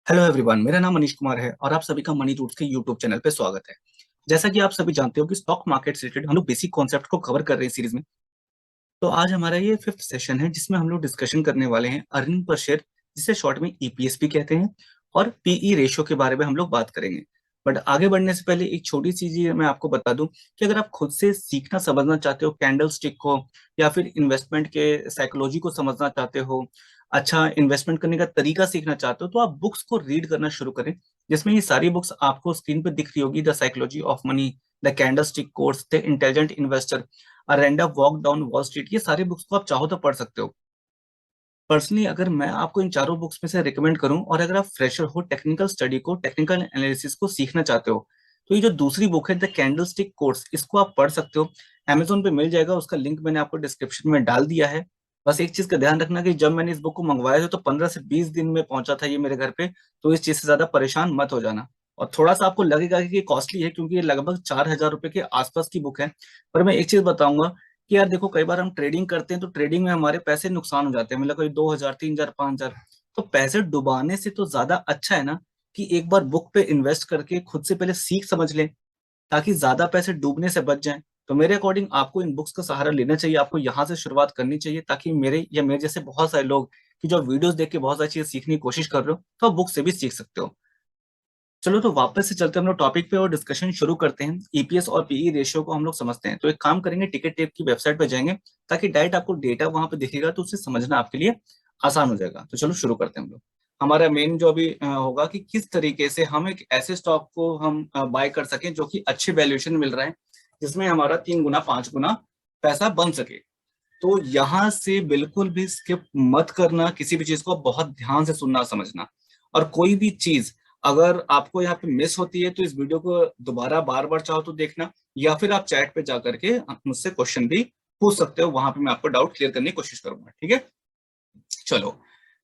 Hello everyone, मेरा नाम मनीष कुमार है और आप सभी का मनी रूट्स के यूट्यूब चैनल पे स्वागत है। जैसा कि आप सभी जानते हो कि स्टॉक मार्केट से रिलेटेड हम लोग बेसिक कॉन्सेप्ट को कवर कर रहे हैं सीरीज में। तो आज हमारा ये फिफ्थ सेशन है जिसमें हम लोग डिस्कशन करने वाले हैं अर्निंग पर शेयर, जिसे शॉर्ट में ईपीएस भी कहते हैं, और पीई रेशियो के बारे में हम लोग बात करेंगे। बट आगे बढ़ने से पहले एक छोटी सी चीज मैं आपको बता दूं कि अगर आप खुद से सीखना समझना चाहते हो कैंडल स्टिक को, या फिर इन्वेस्टमेंट के साइकोलॉजी को समझना चाहते हो, अच्छा इन्वेस्टमेंट करने का तरीका सीखना चाहते हो, तो आप बुक्स को रीड करना शुरू करें। जिसमें ये सारी बुक्स आपको स्क्रीन पे दिख रही होगी: the psychology of money, the candle stick course, the intelligent investor, a random walk down wall street. ये सारी बुक्स को आप चाहो तो पढ़ सकते हो। पर्सनली अगर मैं आपको इन चारों बुक्स में से रिकमेंड करूं, और अगर आप फ्रेशर हो, टेक्निकल स्टडी को, टेक्निकल एनालिसिस को सीखना चाहते हो, तो ये जो दूसरी बुक है द कैंडलस्टिक कोर्स, इसको आप पढ़ सकते हो। Amazon पे मिल जाएगा, उसका लिंक मैंने आपको डिस्क्रिप्शन में डाल दिया है। बस एक चीज का ध्यान रखना कि जब मैंने इस बुक को मंगवाया था तो 15 से 20 दिन में पहुंचा था ये मेरे घर पे। तो इस चीज से ज्यादा परेशान मत हो जाना। और थोड़ा सा आपको लगेगा कि ये कॉस्टली है, क्योंकि ये लगभग 4,000 रुपए के आसपास की बुक है। पर मैं एक चीज बताऊंगा कि यार देखो, कई बार हम ट्रेडिंग करते हैं तो ट्रेडिंग में हमारे पैसे नुकसान हो जाते हैं, मतलब कोई 2,000, 3,000, 5,000। तो पैसे डुबाने से तो ज्यादा अच्छा है ना कि एक बार बुक पे इन्वेस्ट करके खुद से पहले सीख समझ लें, ताकि ज्यादा पैसे डूबने से बच जाएं। तो मेरे अकॉर्डिंग आपको इन बुक्स का सहारा लेना चाहिए, आपको यहाँ से शुरुआत करनी चाहिए, ताकि मेरे या मेरे जैसे बहुत सारे लोग कि जो वीडियोस देख के बहुत सारी चीजें सीखने की कोशिश कर रहे हो, तो आप बुक से भी सीख सकते हो। चलो तो वापस से चलते हैं हम लोग टॉपिक पे और डिस्कशन शुरू करते हैं। ईपीएस और पीई रेशियो को हम लोग समझते हैं, तो एक काम करेंगे, टिकट टेप की वेबसाइट पे जाएंगे, ताकि डायरेक्ट आपको डेटा वहां पे दिखेगा, तो उसे समझना आपके लिए आसान हो जाएगा। तो चलो शुरू करते हैं हम लोग। हमारा मेन जो अभी होगा कि किस तरीके से हम एक ऐसे स्टॉक को हम बाय कर सकें जो कि अच्छे वैल्यूएशन मिल रहा है, जिसमें हमारा 3 गुना 5 गुना पैसा बन सके। तो यहाँ से बिल्कुल भी स्किप मत करना, किसी भी चीज को बहुत ध्यान से सुनना समझना। और कोई भी चीज अगर आपको यहाँ पे मिस होती है तो इस वीडियो को दोबारा बार बार चाहो तो देखना, या फिर आप चैट पे जा करके मुझसे क्वेश्चन भी पूछ सकते हो, वहां पे मैं आपको डाउट क्लियर करने की कोशिश करूंगा। ठीक है, चलो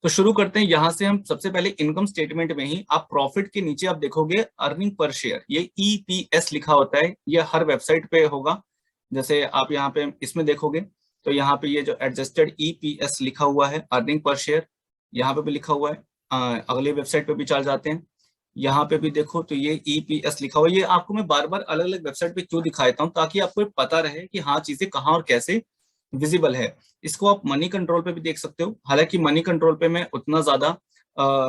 तो शुरू करते हैं। यहाँ से हम सबसे पहले इनकम स्टेटमेंट में ही आप प्रॉफिट के नीचे आप देखोगे अर्निंग पर शेयर, ये ईपीएस लिखा होता है। ये हर वेबसाइट पे होगा। जैसे आप यहाँ पे इसमें देखोगे तो यहाँ पे ये जो एडजस्टेड ईपीएस लिखा हुआ है, अर्निंग पर शेयर, यहाँ पे भी लिखा हुआ है। अगले वेबसाइट पे भी चल जाते हैं, यहाँ पे भी देखो तो ये ईपीएस लिखा हुआ है। ये आपको मैं बार बार अलग अलग वेबसाइट पे क्यों दिखाता हूँ, ताकि आपको ये पता रहे कि हाँ चीजें कहाँ और कैसे विजिबल है। इसको आप मनी कंट्रोल पे भी देख सकते हो। हालांकि मनी कंट्रोल पे मैं उतना ज्यादा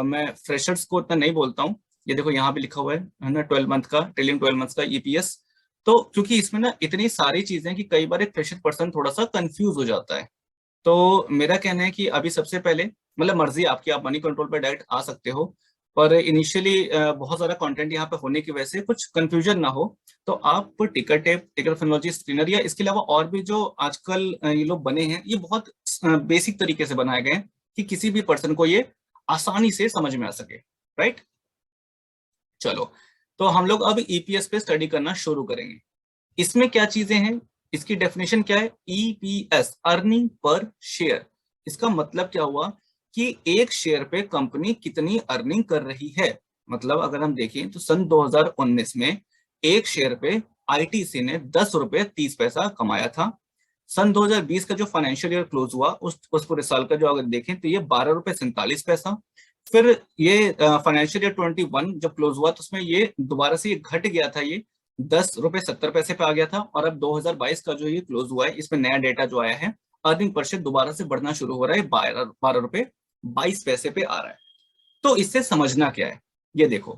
मैं फ्रेशर्स को उतना नहीं बोलता हूँ। ये देखो यहाँ पे लिखा हुआ है ना, 12 मंथ का, ट्रेलिंग 12 मंथ का ईपीएस। तो क्योंकि इसमें ना इतनी सारी चीजें कि कई बार एक फ्रेशर पर्सन थोड़ा सा कंफ्यूज हो जाता है। तो मेरा कहना है कि अभी सबसे पहले, मतलब मर्जी आपकी, आप मनी कंट्रोल पे डायरेक्ट आ सकते हो, पर इनिशियली बहुत सारा कंटेंट यहाँ पे होने की वजह से कुछ कंफ्यूजन ना हो, तो आप ticket tape, ticket phenology screener, या इसके अलावा और भी जो आजकल ये लोग बने हैं, ये बहुत बेसिक तरीके से बनाए गए हैं कि किसी भी पर्सन को ये आसानी से समझ में आ सके। राइट, चलो तो हम लोग अब ईपीएस पे स्टडी करना शुरू करेंगे। इसमें क्या चीजें हैं, इसकी डेफिनेशन क्या है? EPS, earning per share. इसका मतलब क्या हुआ कि एक शेयर पे कंपनी कितनी अर्निंग कर रही है। मतलब अगर हम देखें तो सन 2019 में एक शेयर पे आईटीसी ने 10 रुपए 30 पैसा कमाया था। सन 2020 का जो फाइनेंशियल ईयर क्लोज हुआ, उस पूरे साल का जो अगर देखें तो ये 12 रुपए 47 पैसा। फिर ये फाइनेंशियल ईयर 21 जब क्लोज हुआ तो उसमें ये दोबारा से ये घट गया था, ये 10 रुपए 70 पैसे पे आ गया था। और अब 2022 का जो ये क्लोज हुआ है, इसमें नया डेटा जो आया है, अर्निंग पर शेयर दोबारा से बढ़ना शुरू हो रहा है, 12 रुपए 22 पैसे पे आ रहा है। तो इससे समझना क्या है, ये देखो,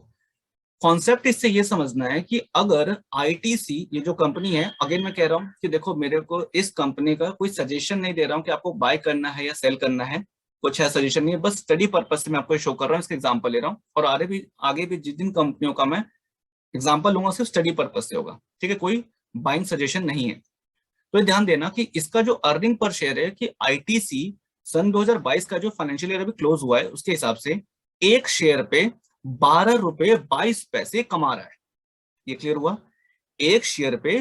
कॉन्सेप्ट इससे ये समझना है कि अगर आईटीसी, ये जो कंपनी है, अगेन मैं कह रहा हूं कि देखो, मेरे को इस कंपनी का कोई सजेशन नहीं दे रहा हूं कि आपको बाय करना है या सेल करना है, कुछ है सजेशन नहीं है, बस स्टडी पर्पज से मैं आपको शो कर रहा हूँ, इसका एग्जांपल ले रहा हूँ। और आगे भी जिन जिन कंपनियों का मैं एग्जाम्पल लूंगा सिर्फ स्टडी पर्पज से होगा, ठीक है, कोई बाइंग सजेशन नहीं है। तो ये ध्यान देना कि इसका जो अर्निंग पर शेयर है कि आईटीसी सन 2022 का जो फाइनेंशियल ईयर अभी क्लोज हुआ है, उसके हिसाब से एक शेयर पे 12 रुपए 22 पैसे कमा रहा है। ये क्लियर हुआ? एक शेयर पे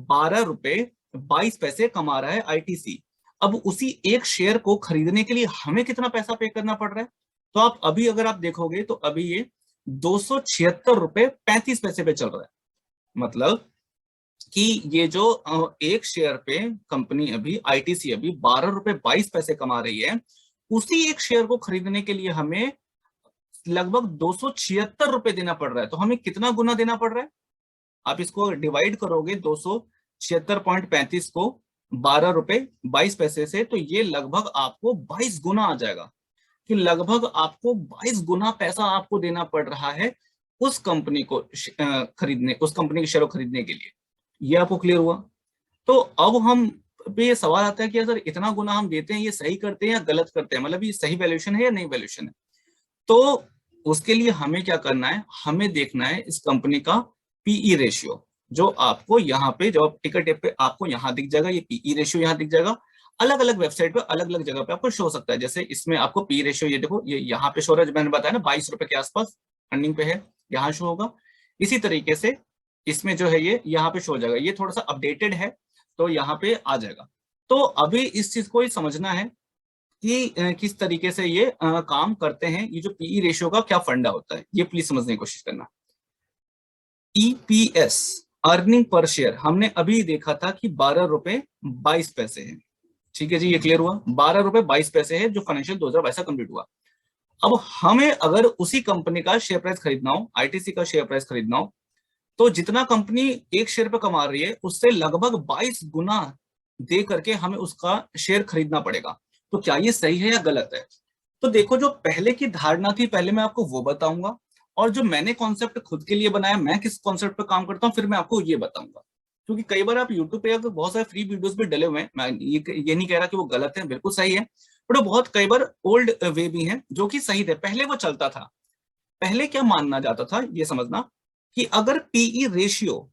12 रुपए 22 पैसे कमा रहा है आईटीसी। अब उसी एक शेयर को खरीदने के लिए हमें कितना पैसा पे करना पड़ रहा है? तो आप अभी अगर आप देखोगे तो अभी ये 276 रुपए 35 पैसे पे चल रहा है। मतलब कि ये जो एक शेयर पे कंपनी अभी आईटीसी अभी 12 रुपए 22 पैसे कमा रही है, उसी एक शेयर को खरीदने के लिए हमें लगभग 276 रुपए देना पड़ रहा है। तो हमें कितना गुना देना पड़ रहा है? आप इसको डिवाइड करोगे 276.35 को 12 रुपए 22 पैसे से, तो ये लगभग आपको 22 गुना आ जाएगा, कि लगभग आपको 22 गुना पैसा आपको देना पड़ रहा है उस कंपनी को खरीदने, उस कंपनी के शेयर खरीदने के लिए। ये आपको क्लियर हुआ? तो अब हम पे ये सवाल आता है कि अगर इतना गुना हम देते हैं, ये सही करते हैं या गलत करते हैं, मतलब ये सही वैल्यूएशन है या नहीं वैल्यूएशन है। तो उसके लिए हमें क्या करना है, हमें देखना है इस कंपनी का पीई रेशियो, जो आपको यहाँ पे, जो टिकर टेप पे आपको यहाँ दिख जाएगा, ये पीई रेशियो यहाँ दिख जाएगा। अलग अलग वेबसाइट पे अलग अलग जगह पे आपको शो सकता है। जैसे इसमें आपको पी रेशियो, ये देखो, ये यहाँ पे शो रहा है, मैंने बताया ना 22 रुपए के आसपास अर्निंग पे है, यहाँ शो होगा। इसी तरीके से इसमें जो है ये यहाँ पे शो हो जाएगा, ये थोड़ा सा अपडेटेड है तो यहाँ पे आ जाएगा। तो अभी इस चीज को ही समझना है कि किस तरीके से ये काम करते हैं, ये जो पीई रेशियो का क्या फंडा होता है, ये प्लीज समझने की कोशिश करना। ईपीएस, अर्निंग पर शेयर, हमने अभी देखा था कि 12 रुपए 22 पैसे है। ठीक है जी, ये क्लियर हुआ? 12 रुपए 22 पैसे है जो फाइनेंशियल 2022 का कंप्लीट हुआ। अब हमें अगर उसी कंपनी का शेयर प्राइस खरीदना हो, आईटीसी का शेयर प्राइस खरीदना हो, तो जितना कंपनी एक शेयर पे कमा रही है उससे लगभग 22 गुना दे करके हमें उसका शेयर खरीदना पड़ेगा। तो क्या ये सही है या गलत है? तो देखो, जो पहले की धारणा थी, पहले मैं आपको वो बताऊंगा, और जो मैंने कॉन्सेप्ट खुद के लिए बनाया, मैं किस कॉन्सेप्ट पे काम करता हूँ, फिर मैं आपको ये बताऊंगा। क्योंकि कई बार आप यूट्यूब पे बहुत सारे फ्री वीडियोस भी डले हुए हैं, मैं ये नहीं कह रहा कि वो गलत है, बिल्कुल सही है, बट वो बहुत कई बार ओल्ड वे भी हैं जो कि सही थे, पहले वो चलता था। पहले क्या मानना जाता था, ये समझना कि अगर पीई रेशियो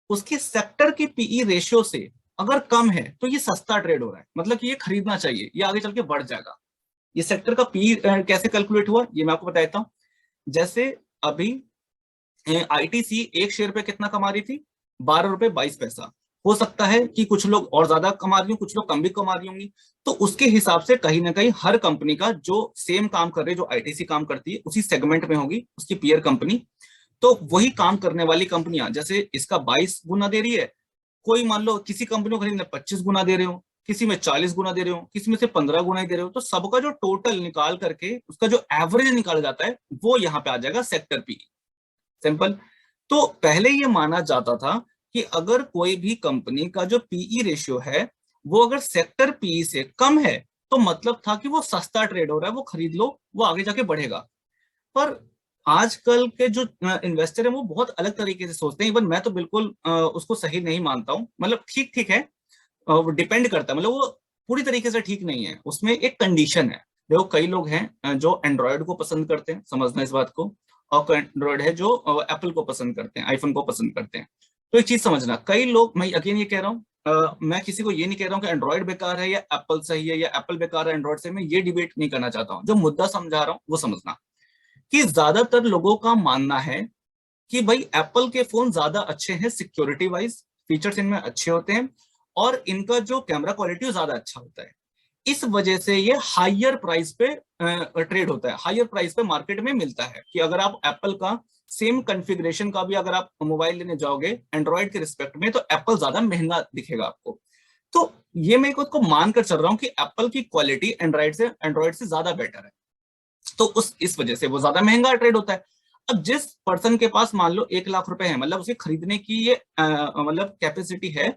उसके सेक्टर के पीई रेशियो से अगर कम है तो ये सस्ता ट्रेड हो रहा है, मतलब कि ये खरीदना चाहिए, ये आगे चल के बढ़ जाएगा। ये सेक्टर का पीई कैसे कैलकुलेट हुआ, ये मैं आपको बता देता हूँ। जैसे अभी आईटीसी एक शेयर पे कितना कमा रही थी, 12 रुपए 22 पैसा। हो सकता है कि कुछ लोग और ज्यादा कमा रही हों, कुछ लोग कम भी कमा रही होंगी, तो उसके हिसाब से कहीं ना कहीं हर कंपनी का जो सेम काम कर रही है, जो आईटीसी काम करती है उसी सेगमेंट में होगी उसकी पीयर कंपनी, तो वही काम करने वाली कंपनियां, जैसे इसका 22 गुना दे रही है, कोई मान लो किसी कंपनी को खरीदने 25 गुना दे रहे हो, किसी में 40 गुना दे रहे हो, किसी में से 15 गुना ही दे रहे हो, तो सबका जो टोटल निकाल करके उसका जो एवरेज निकाला जाता है वो यहाँ पे आ जाएगा सेक्टर पी। सिंपल। तो पहले ये माना जाता था कि अगर कोई भी कंपनी का जो पीई रेशियो है वो अगर सेक्टर पीई से कम है, तो मतलब था कि वो सस्ता ट्रेड हो रहा है, वो खरीद लो, वो आगे जाके बढ़ेगा। पर आजकल के जो इन्वेस्टर है वो बहुत अलग तरीके से सोचते हैं। इवन मैं तो बिल्कुल उसको सही नहीं मानता हूँ, मतलब ठीक ठीक है, वो डिपेंड करता है, मतलब वो पूरी तरीके से ठीक नहीं है, उसमें एक कंडीशन है। देखो, कई लोग हैं जो एंड्रॉयड को पसंद करते हैं, समझना इस बात को, और एंड्रॉयड है जो एप्पल को पसंद करते हैं, आईफोन को पसंद करते हैं। तो एक चीज समझना, कई लोग, मैं अगेन ये कह रहा हूँ, मैं किसी को ये नहीं कह रहा हूँ कि एंड्रॉयड बेकार है या एप्पल सही है, या एप्पल बेकार है एंड्रॉयड से, मैं ये डिबेट नहीं करना चाहता हूँ। जो मुद्दा समझा रहा हूँ वो समझना, कि ज्यादातर लोगों का मानना है कि भाई एप्पल के फोन ज्यादा अच्छे हैं, सिक्योरिटी वाइज फीचर्स इनमें अच्छे होते हैं, और इनका जो कैमरा क्वालिटी ज्यादा अच्छा होता है। इस वजह से ये हायर प्राइस पे ट्रेड होता है, हायर प्राइस पे मार्केट में मिलता है। कि अगर आप एप्पल का सेम कॉन्फ़िगरेशन का भी अगर आप मोबाइल लेने जाओगे एंड्रॉयड के रिस्पेक्ट में, तो एप्पल ज्यादा महंगा दिखेगा आपको। तो ये मैं को मानकर चल रहा हूँ कि एप्पल की क्वालिटी एंड्रॉयड से ज्यादा बेटर है, तो उस इस वजह से वो ज्यादा महंगा ट्रेड होता है। अब जिस पर्सन के पास मान लो 1 लाख रुपए है, मतलब उसे खरीदने की ये मतलब कैपेसिटी है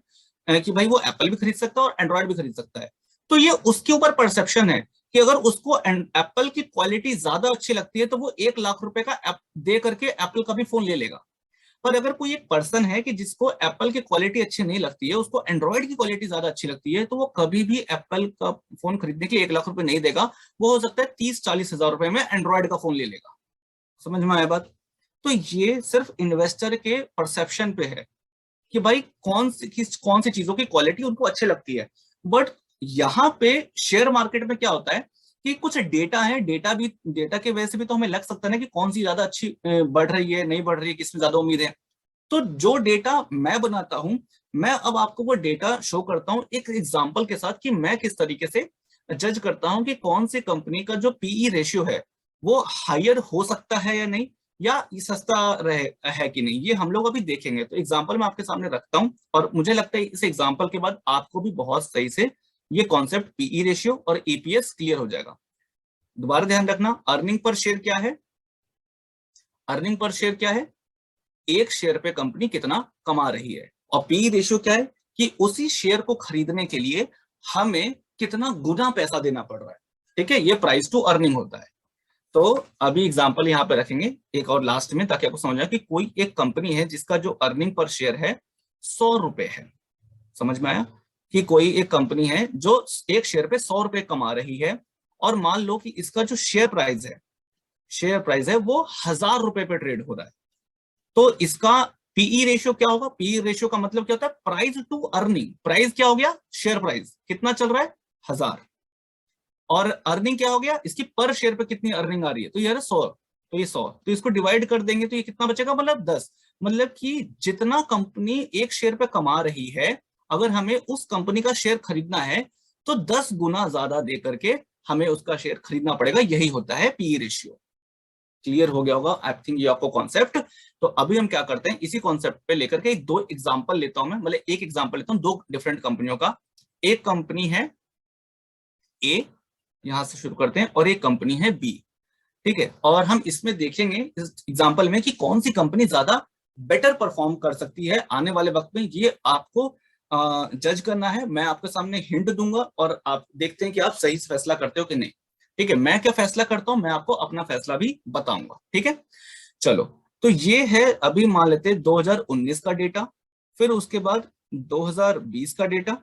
कि भाई वो एप्पल भी खरीद सकता है और एंड्रॉयड भी खरीद सकता है, तो ये उसके ऊपर परसेप्शन है कि अगर उसको एप्पल की क्वालिटी ज्यादा अच्छी लगती है तो वो 1 लाख रुपए का दे करके एप्पल का भी फोन ले लेगा। पर अगर कोई एक पर्सन है कि जिसको एप्पल की क्वालिटी अच्छी नहीं लगती है, उसको एंड्रॉयड की क्वालिटी ज्यादा अच्छी लगती है, तो वो कभी भी एप्पल का फोन खरीदने के लिए 1 लाख रुपए नहीं देगा। वो हो सकता है 30-40 हजार रुपए में एंड्रॉयड का फोन ले लेगा। समझ में आया बात? तो ये सिर्फ इन्वेस्टर के परसेप्शन पे है कि भाई कौन सी चीजों की क्वालिटी उनको अच्छी लगती है। बट यहाँ पे शेयर मार्केट में क्या होता है कि कुछ डेटा है, डेटा के वजह से भी तो हमें लग सकता है ना कि कौन सी ज्यादा अच्छी बढ़ रही है, नहीं बढ़ रही है, किसमें ज्यादा उम्मीद है। तो जो डेटा मैं बनाता हूं, मैं अब आपको वो डेटा शो करता हूं एक एग्जांपल के साथ, कि मैं किस तरीके से जज करता हूं कि कौन सी कंपनी का जो पीई रेशियो है वो हायर हो सकता है या नहीं, या ये सस्ता रहे है कि नहीं, ये हम लोग अभी देखेंगे। तो एग्जांपल मैं आपके सामने रखता हूं, और मुझे लगता है इस एग्जांपल के बाद आपको भी बहुत सही से ये कॉन्सेप्ट पीई रेशियो और ईपीएस क्लियर हो जाएगा। दोबारा ध्यान रखना, अर्निंग पर शेयर क्या है, अर्निंग पर शेयर क्या है, एक शेयर पे कंपनी कितना कमा रही है, और पी रेशियो क्या है कि उसी शेयर को खरीदने के लिए हमें कितना गुना पैसा देना पड़ रहा है। ठीक है, ये प्राइस टू अर्निंग होता है। तो अभी एग्जांपल यहाँ पे रखेंगे एक और लास्ट में, ताकि आपको समझ आए कि कोई एक कंपनी है जिसका जो अर्निंग पर शेयर है 100 रुपए है। समझ में आया कि कोई एक कंपनी है जो एक शेयर पे 100 रुपए कमा रही है, और मान लो कि इसका जो शेयर प्राइस है वो 1000 रुपए पे ट्रेड हो रहा है। तो इसका पीई रेशियो क्या होगा, पीई रेशियो का मतलब क्या होता है, प्राइस टू अर्निंग। प्राइस क्या हो गया, शेयर प्राइस कितना चल रहा है 1000, और अर्निंग क्या हो गया, इसकी पर शेयर पे कितनी अर्निंग आ रही है, तो ये 100, तो ये 100, तो इसको डिवाइड कर देंगे तो ये कितना बचेगा, मतलब 10। मतलब कि जितना कंपनी एक शेयर पे कमा रही है, अगर हमें उस कंपनी का शेयर खरीदना है तो 10 गुना ज्यादा दे करके हमें उसका शेयर खरीदना पड़ेगा। यही होता है पीई रेशियो। क्लियर हो गया होगा आई थिंक ये आपको कॉन्सेप्ट। तो अभी हम क्या करते हैं, इसी कॉन्सेप्ट पे लेकर के दो एग्जांपल लेता हूं मैं, मतलब एक एग्जांपल लेता हूं दो डिफरेंट कंपनियों का। एक कंपनी है ए, यहां से शुरू करते हैं, और एक कंपनी है बी। ठीक है, और हम इसमें देखेंगे इस एग्जांपल में कि कौन सी कंपनी ज्यादा बेटर परफॉर्म कर सकती है आने वाले वक्त में। ये आपको जज करना है। मैं आपके सामने हिंट दूंगा और आप देखते हैं कि आप सही फैसला करते हो कि नहीं। ठीक है, मैं क्या फैसला करता हूं, मैं आपको अपना फैसला भी बताऊंगा। ठीक है, चलो। तो ये है, अभी मान लेते हैं 2019 का डेटा, फिर उसके बाद 2020 का डेटा,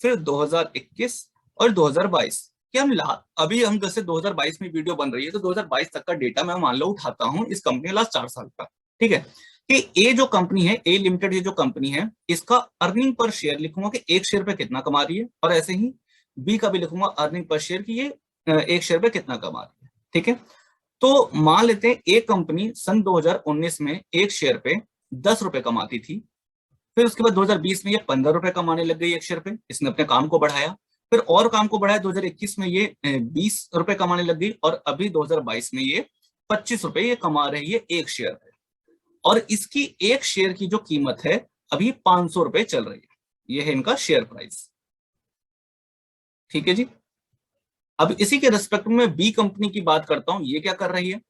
फिर 2021 और 2022। कि हम अभी हम जैसे 2022 में वीडियो बन रही है, तो 2022 तक का डेटा मैं मान लो उठाता हूं इस कंपनी के लास्ट 4 साल का। ठीक है, कि ए जो कंपनी है, ए लिमिटेड, ये जो कंपनी है, इसका अर्निंग पर शेयर लिखूंगा कि एक शेयर पे कितना कमा रही है, और ऐसे ही बी का भी लिखूंगा अर्निंग पर शेयर की ये एक शेयर पे कितना कमा रही है। ठीक है, तो मान लेते हैं एक कंपनी सन 2019 में एक शेयर पे 10 रुपए कमाती थी, फिर उसके बाद 2020 में ये 15 रुपए कमाने लग गई एक शेयर पे, इसने अपने काम को बढ़ाया, फिर और काम को बढ़ाया, 2021 में ये 20 रुपए कमाने लग गई, और अभी 2022 में ये 25 रुपए ये कमा रही है एक शेयर पे, और इसकी एक शेयर की जो कीमत है अभी 500 रुपए चल रही है। ये है इनका शेयर प्राइस। ठीक है जी। अब इसी के रेस्पेक्ट में बी कंपनी की बात करता हूं। ये क्या कर रही है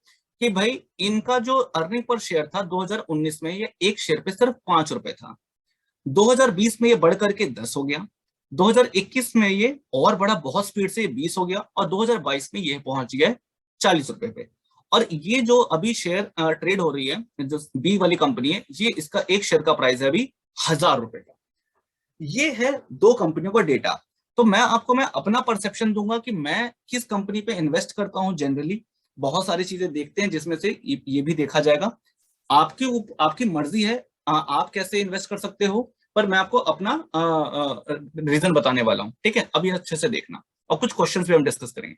कि भाई इनका जो अर्निंग पर शेयर था 2019 में, ये एक शेयर पे सिर्फ 5 रुपए था, 2020 में ये बढ़ करके 10 हो गया, 2021 में ये और बड़ा बहुत स्पीड से 20 हो गया, और 2022 में ये पहुंच गया 40 रुपए पे। और ये जो अभी शेयर ट्रेड हो रही है, जो बी वाली कंपनी है, ये इसका एक शेयर का प्राइस है अभी 1000 रुपए का। ये है दो कंपनियों का डेटा। तो मैं अपना परसेप्शन दूंगा कि मैं किस कंपनी पे इन्वेस्ट करता हूं। जनरली बहुत सारी चीजें देखते हैं, जिसमें से ये भी देखा जाएगा। आपकी मर्जी है, आप कैसे इन्वेस्ट कर सकते हो, पर मैं आपको अपना रीजन बताने वाला हूं। ठीक है, अभी अच्छे से देखना, और कुछ क्वेश्चंस भी हम डिस्कस करेंगे।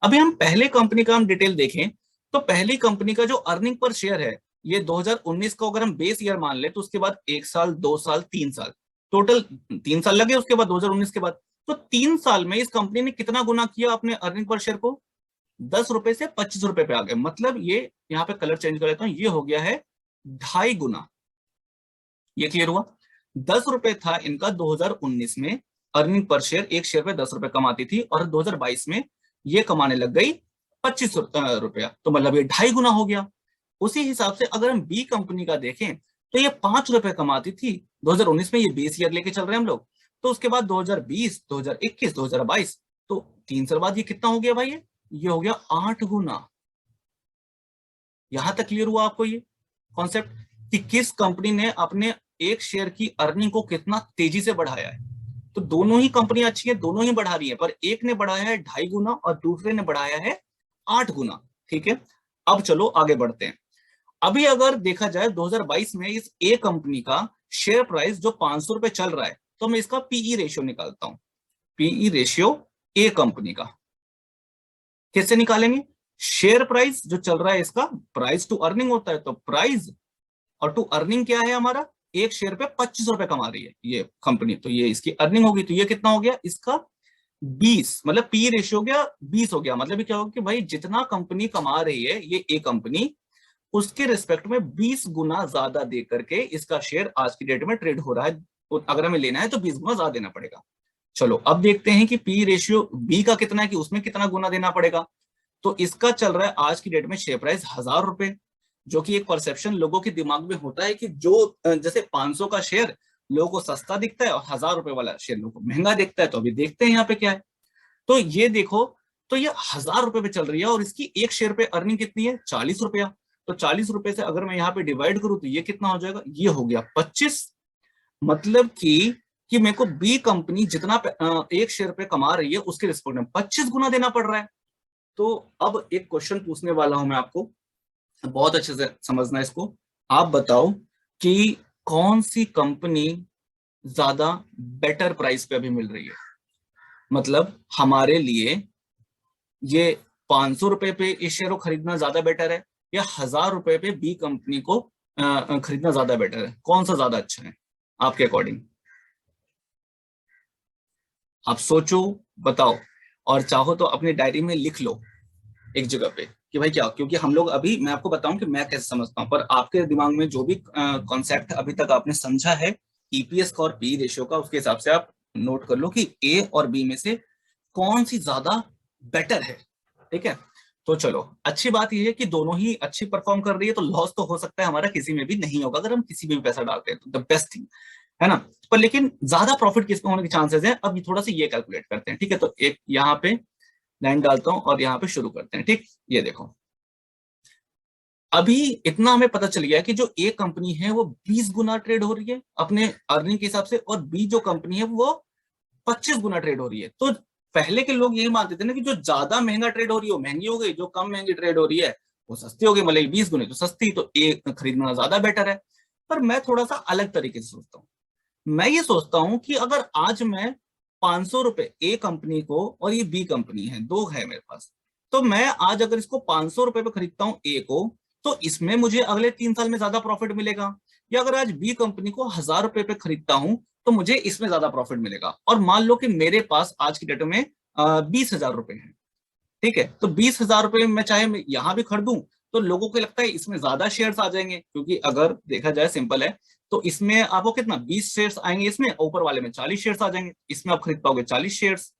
अभी हम पहले कंपनी का हम डिटेल देखें, तो पहली कंपनी का जो अर्निंग पर शेयर है, ये 2019 को अगर हम बेस ईयर मान ले, तो उसके बाद 1 साल, 2 साल, 3 साल, टोटल 3 साल लगे उसके बाद 2019 के बाद। तो 3 साल में इस कंपनी ने कितना गुना किया अपने अर्निंग पर शेयर को, 10 रुपए से 25 रुपए पे आ गए। मतलब ये यहाँ पे कलर चेंज कर लेता हूं, ये हो गया है 2.5 गुना। ये क्लियर हुआ। 10 रुपए था इनका 2019 में अर्निंग पर शेयर, एक शेयर पे 10 रुपए कमाती थी, और 2022 में ये कमाने लग गई 25 रुपया, तो मतलब ये 2.5 गुना हो गया। उसी हिसाब से अगर हम बी कंपनी का देखें, तो ये 5 रुपए कमाती थी 2019 में, ये बेस ईयर लेके चल रहे हैं हम लोग। तो उसके बाद 2020, 2021, 2022, तो 3 साल बाद ये कितना हो गया भाई, ये हो गया 8 गुना। यहां तक क्लियर हुआ आपको ये कॉन्सेप्ट, कि किस कंपनी ने अपने एक शेयर की अर्निंग को कितना तेजी से बढ़ाया है। तो दोनों ही कंपनियां अच्छी है, दोनों ही बढ़ा रही है, पर एक ने बढ़ाया है 2.5 गुना और दूसरे ने बढ़ाया है 8 गुना। ठीक है, अब चलो आगे बढ़ते हैं। अभी अगर देखा जाए 2022 में इस ए कंपनी का शेयर प्राइस जो 500 रुपए चल रहा है, तो मैं इसका पीई रेशियो निकालता हूं। पीई रेशियो ए कंपनी का कैसे निकालेंगे, शेयर प्राइस जो चल रहा है इसका, प्राइस टू अर्निंग होता है, तो प्राइस और टू अर्निंग क्या है हमारा, एक शेयर पे 25 रुपए कमा रही है ये कंपनी, तो ये इसकी अर्निंग होगी। तो ये कितना हो गया इसका 20, मतलब पी रेशियो हो गया 20 हो गया। मतलब क्या होगा कि भाई जितना कंपनी कमा रही है ये ए कंपनी, उसके रिस्पेक्ट में 20 गुना ज्यादा दे करके इसका शेयर आज की डेट में ट्रेड हो रहा है। तो अगर हमें लेना है तो 20 गुना ज्यादा देना पड़ेगा। चलो अब देखते हैं कि पी रेशियो बी का कितना है, कि उसमें कितना गुना देना पड़ेगा। तो इसका चल रहा है आज की डेट में शेयर प्राइस 1000 रुपए, जो कि एक परसेप्शन लोगों के दिमाग में होता है कि जो जैसे 500 का शेयर लोगों को सस्ता दिखता है और 1000 रुपए वाला शेयर लोगों को महंगा दिखता है। तो अभी देखते हैं यहाँ पे क्या है। तो ये देखो, तो ये 1000 रुपए पे चल रही है और इसकी एक शेयर पे अर्निंग कितनी है, 40 रुपया। तो 40 रुपए से अगर मैं यहाँ पे डिवाइड करूँ तो ये कितना हो जाएगा, ये हो गया 25। मतलब कि मेरे को बी कंपनी जितना एक शेयर पे कमा रही है उसके रिस्पेक्ट में 25 गुना देना पड़ रहा है। तो अब एक क्वेश्चन पूछने वाला हूं मैं आपको, बहुत अच्छे से समझना इसको। आप बताओ कि कौन सी कंपनी ज्यादा बेटर प्राइस पे अभी मिल रही है। मतलब हमारे लिए ये 500 रुपए पे इस शेयर को खरीदना ज्यादा बेटर है या 1000 रुपए पे बी कंपनी को खरीदना ज्यादा बेटर है, कौन सा ज्यादा अच्छा है आपके अकॉर्डिंग। आप सोचो, बताओ, और चाहो तो अपनी डायरी में लिख लो एक जगह पे कि भाई क्या, क्योंकि हम लोग अभी मैं आपको बताऊं कि मैं कैसे समझता हूं, पर आपके दिमाग में जो भी कॉन्सेप्ट अभी तक आपने समझा है ईपीएस का और पी रेशियो का, उसके हिसाब से आप नोट कर लो कि ए और बी में से कौन सी ज्यादा बेटर है। ठीक है, तो चलो, अच्छी बात यह है कि दोनों ही अच्छी परफॉर्म कर रही है, तो लॉस तो हो सकता है हमारा किसी में भी नहीं होगा अगर हम किसी में भी पैसा डालते हैं, तो द बेस्ट थिंग है ना। पर लेकिन ज्यादा प्रॉफिट किसमें होने के चांसेस है, अब थोड़ा सा ये कैलकुलेट करते हैं। ठीक है, तो एक यहाँ पे लाइन डालता हूं और यहाँ पे शुरू करते हैं। ठीक, ये देखो, अभी इतना हमें पता चल गया कि जो ए कंपनी है वो 20 गुना ट्रेड हो रही है अपने अर्निंग के हिसाब से, और बी जो कंपनी है वो 25 गुना ट्रेड हो रही है। तो पहले के लोग यही मानते थे ना कि जो ज्यादा महंगा ट्रेड हो रही है वो महंगी हो गई, जो कम महंगी ट्रेड हो रही है वो सस्ती हो गई, मतलब 20 गुने तो सस्ती, तो ए खरीदना ज्यादा बेटर है। पर मैं थोड़ा सा अलग तरीके से सोचता हूँ। मैं ये सोचता हूं कि अगर आज मैं 500 रुपए ए कंपनी को, और ये बी कंपनी है, दो है मेरे पास, तो मैं आज अगर इसको 500 रुपए पे खरीदता हूँ ए को, तो इसमें मुझे अगले 3 साल में ज्यादा प्रॉफिट मिलेगा। या अगर आज बी कंपनी को 1000 रुपए पे खरीदता हूं तो मुझे इसमें ज्यादा प्रॉफिट मिलेगा। और मान लो कि मेरे पास आज की डेट में 20,000 रुपए है। ठीक है, तो 20,000 रुपए में चाहे मैं यहां भी खरीदूं तो लोगों को लगता है इसमें ज्यादा शेयर्स आ जाएंगे, क्योंकि अगर देखा जाए सिंपल है, तो इसमें आपको कितना 20 शेयर्स आएंगे, इसमें ऊपर वाले में 40 शेयर्स आ जाएंगे, इसमें आप खरीद पाओगे 40 शेयर्स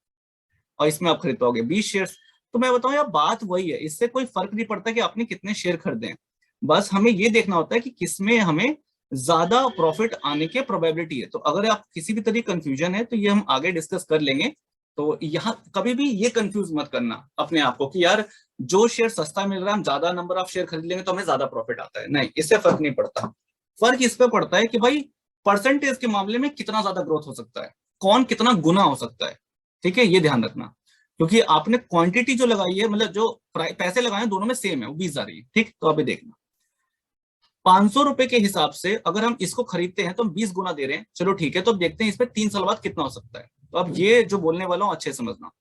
और इसमें आप खरीद पाओगे 20 शेयर्स। तो मैं बताऊं यार, बात वही है, इससे कोई फर्क नहीं पड़ता कि आपने कितने शेयर खरीदे हैं। बस हमें ये देखना होता है कि किसमें हमें ज्यादा प्रॉफिट आने की प्रोबेबिलिटी है। तो अगर आप किसी भी तरह कंफ्यूजन है तो ये हम आगे डिस्कस कर लेंगे। तो यहाँ कभी भी ये कंफ्यूज मत करना अपने आप को कि यार जो शेयर सस्ता मिल रहा है हम ज्यादा नंबर ऑफ शेयर खरीद लेंगे तो हमें ज्यादा प्रॉफिट आता है, नहीं, इससे फर्क नहीं पड़ता। फर्क इस पे पड़ता है कि भाई परसेंटेज के मामले में कितना ज्यादा ग्रोथ हो सकता है, कौन कितना गुना हो सकता है। ठीक है, ये ध्यान रखना, क्योंकि आपने क्वांटिटी जो लगाई है, मतलब जो पैसे लगाए दोनों में सेम है, वो 20 आ रही है। ठीक, तो अभी देखना, 500 रुपए के हिसाब से अगर हम इसको खरीदते हैं तो हम 20 गुना दे रहे हैं, चलो ठीक है। तो अब देखते हैं इसमें 3 साल बाद कितना हो सकता है। तो अब ये जो बोलने वाला हूं अच्छे समझना,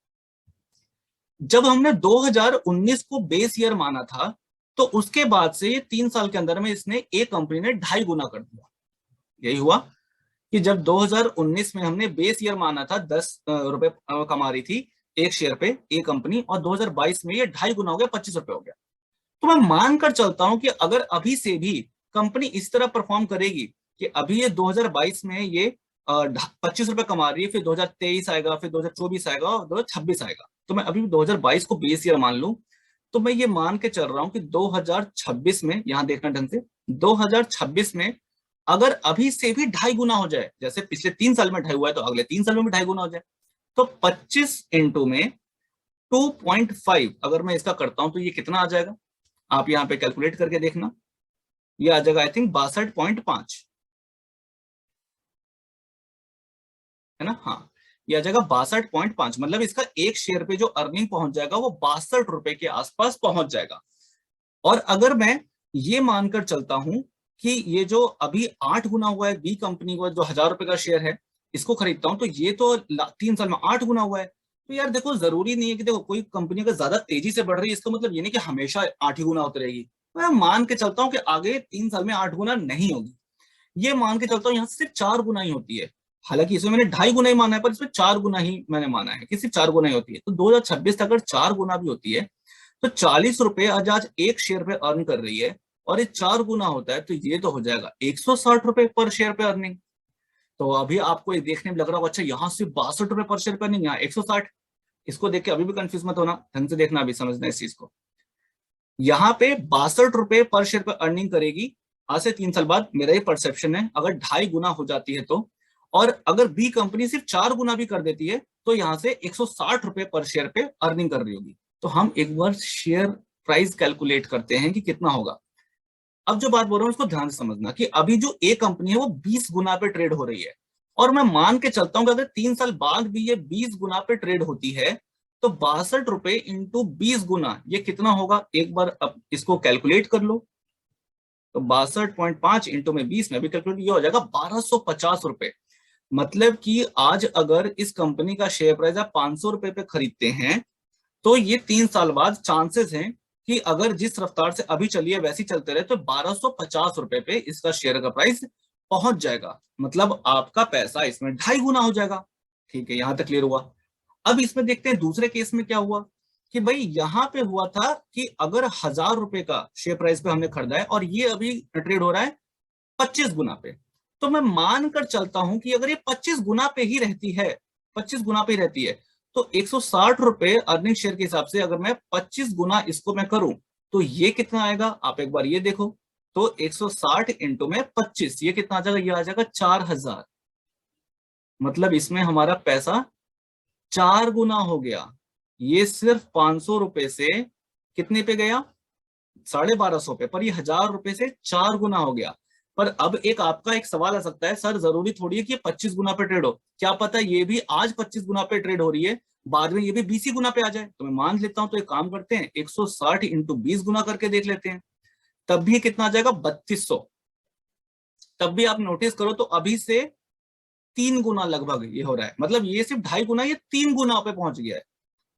जब हमने 2019 को बेस ईयर माना था, तो उसके बाद से ये 3 साल के अंदर में इसने एक कंपनी ने 2.5 गुना कर दिया। यही हुआ कि जब 2019 में हमने बेस ईयर माना था 10 रुपए कमा रही थी एक शेयर पे एक कंपनी, और 2022 में ये 2.5 गुना हो गया, 25 रुपए हो गया। तो मैं मानकर चलता हूं कि अगर अभी से भी कंपनी इस तरह परफॉर्म करेगी कि अभी ये 2022 में ये 25 रुपए कमा रही है, फिर 2023 आएगा, फिर 2024 आएगा और 2026 आएगा, तो मैं अभी भी 2022 को बेस ईयर मान लूं, तो मैं ये मान के चल रहा हूं कि 2026 में, यहां देखना ढंग से, 2026 में अगर अभी से भी 2.5 गुना हो जाए, जैसे पिछले 3 साल में 2.5 हुआ है, तो अगले 3 साल में भी 2.5 गुना हो जाए, तो 25 इंटू में 2.5 अगर मैं इसका करता हूं तो ये कितना आ जाएगा, आप यहाँ पे कैलकुलेट करके देखना। ये आ जाएगा आई थिंक 62.5, है ना। हाँ, ये आ जाएगा 62.5, मतलब इसका एक शेयर पे जो अर्निंग पहुंच जाएगा वो 62 रुपए के आसपास पहुंच जाएगा। और अगर मैं ये मानकर चलता हूं कि ये जो अभी 8 गुना हुआ है बी कंपनी को, जो 1000 रुपए का शेयर है, इसको खरीदता हूं तो ये तो 3 साल में 8 गुना हुआ है। तो यार देखो, जरूरी नहीं है कि देखो कोई कंपनी अगर ज्यादा तेजी से बढ़ रही है इसका मतलब ये नहीं कि हमेशा 8 ही गुना होती रहेगी। मैं मान के चलता हूँ कि आगे 3 साल में 8 गुना नहीं होगी, ये मान के चलता हूँ यहाँ सिर्फ 4 गुना ही होती है। हालांकि इसमें मैंने 2.5 गुना ही माना है, पर इसमें 4 गुना ही मैंने माना है कि सिर्फ 4 गुना ही होती है। तो 2026 तक अगर 4 गुना भी होती है तो 40 रुपए आज एक शेयर पे अर्न कर रही है, और ये 4 गुना होता है तो ये तो हो जाएगा 160 रुपए पर शेयर पे अर्निंग। तो अभी आपको ये देखने में लग रहा होगा अच्छा यहाँ सिर्फ 62 रुपए पर शेयर पे अर्निंग, यहाँ 160। इसको देख के अभी भी कंफ्यूज मत होना, ढंग से देखना, अभी समझना इस चीज को। यहाँ पे 62 रुपए पर शेयर पर अर्निंग करेगी आज से 3 साल बाद। मेरा ये परसेप्शन है, अगर 2.5 गुना हो जाती है तो, और अगर बी कंपनी सिर्फ 4 गुना भी कर देती है तो यहाँ से 160 रुपए पर शेयर पे अर्निंग कर रही होगी। तो हम एक बार शेयर प्राइस कैलकुलेट करते हैं कि कितना होगा। अब जो बात बोल रहा हूँ इसको ध्यान से समझना कि अभी जो ए कंपनी है वो 20 गुना पे ट्रेड हो रही है, और मैं मान के चलता हूँ कि अगर 3 साल बाद भी ये 20 गुना पे ट्रेड होती है तो 62 रुपए इंटू 20 गुना ये कितना होगा, एक बार अब इसको कैलकुलेट कर लो। तो 62.5 इंटू में 20 में भी कैलकुलेट, ये हो जाएगा 1250 रुपए। मतलब कि आज अगर इस कंपनी का शेयर प्राइस आप 500 रुपए पे खरीदते हैं तो ये 3 साल बाद चांसेस हैं कि अगर जिस रफ्तार से अभी चलिए वैसे चलते रहे तो 1250 रुपए पे इसका शेयर का प्राइस पहुंच जाएगा। मतलब आपका पैसा इसमें 2.5 गुना हो जाएगा। ठीक है, यहां तक क्लियर हुआ। अब इसमें देखते हैं दूसरे केस में क्या हुआ कि भाई यहाँ पे हुआ था कि अगर 1000 रुपए का शेयर प्राइस पे हमने खरीदा है और ये अभी ट्रेड हो रहा है 25 गुना पे, तो मैं मानकर चलता हूं कि अगर ये 25 गुना पे ही रहती है, 25 गुना पे ही रहती है, तो 160 रुपए अर्निंग शेयर के हिसाब से अगर मैं 25 गुना इसको मैं करूं तो ये कितना आएगा, आप एक बार ये देखो। तो 160 इंटू में 25 ये कितना आ जाएगा, ये आ जाएगा 4000। मतलब इसमें हमारा पैसा 4 गुना हो गया। ये सिर्फ 500 रुपए से कितने पे गया, 1250 पे, पर ये 1000 रुपए से 4 गुना हो गया। पर अब एक आपका एक सवाल आ सकता है, सर जरूरी थोड़ी है कि ये 25 गुना पे ट्रेड हो, क्या पता ये भी आज 25 गुना पे ट्रेड हो रही है, बाद में ये भी 20 ही गुना पे आ जाए। तो मैं मान लेता हूं, तो एक काम करते हैं 160 इंटू 20 गुना करके देख लेते हैं, तब भी कितना आ जाएगा 3200। तब भी आप नोटिस करो तो अभी से 3 गुना लगभग ये हो रहा है, मतलब ये सिर्फ 2.5 गुना, ये 3 गुना पे पहुंच गया है।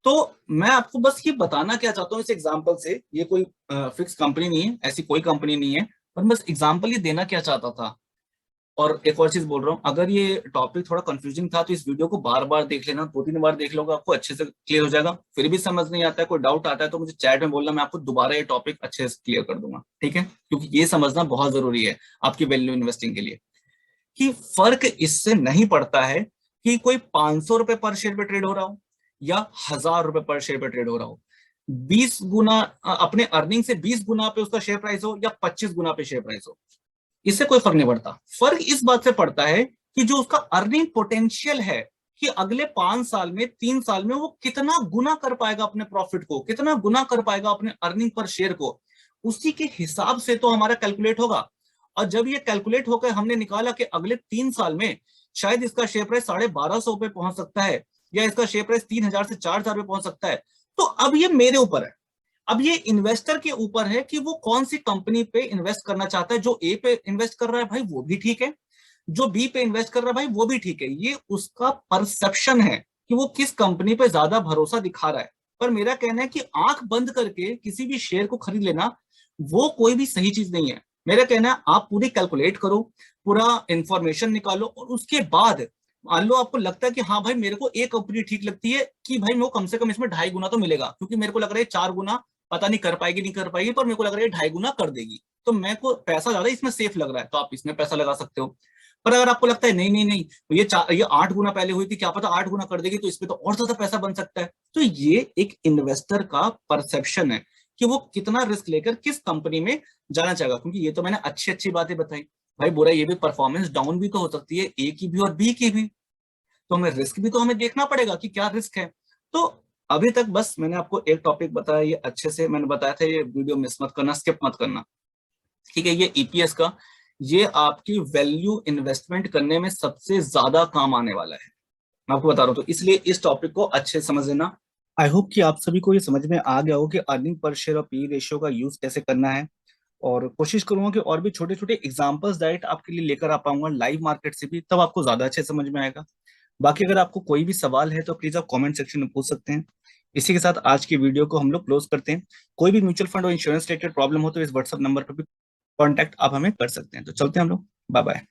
तो मैं आपको बस ये बताना क्या चाहता हूँ इस एग्जांपल से, ये कोई फिक्स कंपनी नहीं है, ऐसी कोई कंपनी नहीं है, पर बस एग्जांपल ये देना क्या चाहता था। और एक और चीज बोल रहा हूँ, अगर ये टॉपिक थोड़ा कंफ्यूजिंग था तो इस वीडियो को बार बार देख लेना, 2-3 बार देख लोगे आपको अच्छे से क्लियर हो जाएगा। फिर भी समझ नहीं आता है, कोई डाउट आता है तो मुझे चैट में बोलना, मैं आपको दोबारा ये टॉपिक अच्छे से क्लियर कर दूंगा। ठीक है, क्योंकि ये समझना बहुत जरूरी है आपकी वैल्यू इन्वेस्टिंग के लिए, कि फर्क इससे नहीं पड़ता है कि कोई 500 रुपए पर शेयर पे ट्रेड हो रहा हो या 1000 रुपए पर शेयर पे ट्रेड हो रहा हो, 20 गुना अपने अर्निंग से 20 गुना पे उसका शेयर प्राइस हो या 25 गुना पे शेयर प्राइस हो, इससे कोई फर्क नहीं पड़ता। फर्क इस बात से पड़ता है कि जो उसका अर्निंग पोटेंशियल है, कि अगले 5 साल में 3 साल में वो कितना गुना कर पाएगा अपने प्रॉफिट को, कितना गुना कर पाएगा अपने अर्निंग पर शेयर को, उसी के हिसाब से तो हमारा कैलकुलेट होगा। और जब ये कैलकुलेट होकर हमने निकाला कि अगले 3 साल में शायद इसका शेयर प्राइस 1250 पे पहुंच सकता है, या इसका शेयर प्राइस 3000 से 4000 पे पहुंच सकता है, तो अब ये मेरे ऊपर है, अब ये इन्वेस्टर के ऊपर है कि वो कौन सी कंपनी पे इन्वेस्ट करना चाहता है। जो ए पे इन्वेस्ट कर रहा है भाई वो भी ठीक है, जो बी पे इन्वेस्ट कर रहा है भाई वो भी ठीक है, ये उसका परसेप्शन है कि वो किस कंपनी पे ज्यादा भरोसा दिखा रहा है। पर मेरा कहना है कि आंख बंद करके किसी भी शेयर को खरीद लेना वो कोई भी सही चीज नहीं है। मेरा कहना है आप पूरी कैलकुलेट करो, पूरा इंफॉर्मेशन निकालो, और उसके बाद मान लो आपको लगता है कि हाँ भाई मेरे को एक कंपनी ठीक लगती है, कि भाई मेरे को कम से कम इसमें 2.5 गुना तो मिलेगा, क्योंकि मेरे को लग रहा है 4 गुना पता नहीं कर पाएगी नहीं कर पाएगी, पर मेरे को लग रहा है 2.5 गुना कर देगी, तो मेरे को पैसा ज्यादा इसमें सेफ लग रहा है, तो आप इसमें पैसा लगा सकते हो। पर अगर आपको लगता है नहीं नहीं नहीं, तो ये 8 गुना पहले हुई थी, क्या पता 8 गुना कर देगी, तो इसमें तो और ज्यादा पैसा बन सकता है। तो ये एक इन्वेस्टर का परसेप्शन है कि वो कितना रिस्क लेकर किस कंपनी में जाना चाहेगा। क्योंकि ये तो मैंने अच्छी अच्छी बातें बताई, भाई बुरा ये भी परफॉर्मेंस डाउन भी तो हो सकती है, ए की भी और बी की भी, तो हमें रिस्क भी तो हमें देखना पड़ेगा कि क्या रिस्क है। तो अभी तक बस मैंने आपको एक टॉपिक बताया, ये अच्छे से मैंने बताया था, ये वीडियो मिस मत करना, स्किप मत करना। ठीक है, ये ईपीएस का, ये आपकी वैल्यू इन्वेस्टमेंट करने में सबसे ज्यादा काम आने वाला है, मैं आपको बता रहा हूँ, तो इसलिए इस टॉपिक को अच्छे से समझ लेना। आई होप कि आप सभी को ये समझ में आ गया हो कि अर्निंग पर शेयर और पी रेशियो का यूज कैसे करना है, और कोशिश करूंगा कि और भी छोटे छोटे एग्जांपल्स डायरेक्ट आपके लिए लेकर आ पाऊंगा लाइव मार्केट से भी, तब आपको ज्यादा अच्छे समझ में आएगा। बाकी अगर आपको कोई भी सवाल है तो प्लीज आप कमेंट सेक्शन में पूछ सकते हैं। इसी के साथ आज की वीडियो को हम लोग क्लोज करते हैं। कोई भी म्यूचुअल फंड और इंश्योरेंस रिलेटेड प्रॉब्लम हो तो इस व्हाट्सएप नंबर पर भी कॉन्टैक्ट आप हमें कर सकते हैं। तो चलते हैं हम लोग, बाय बाय।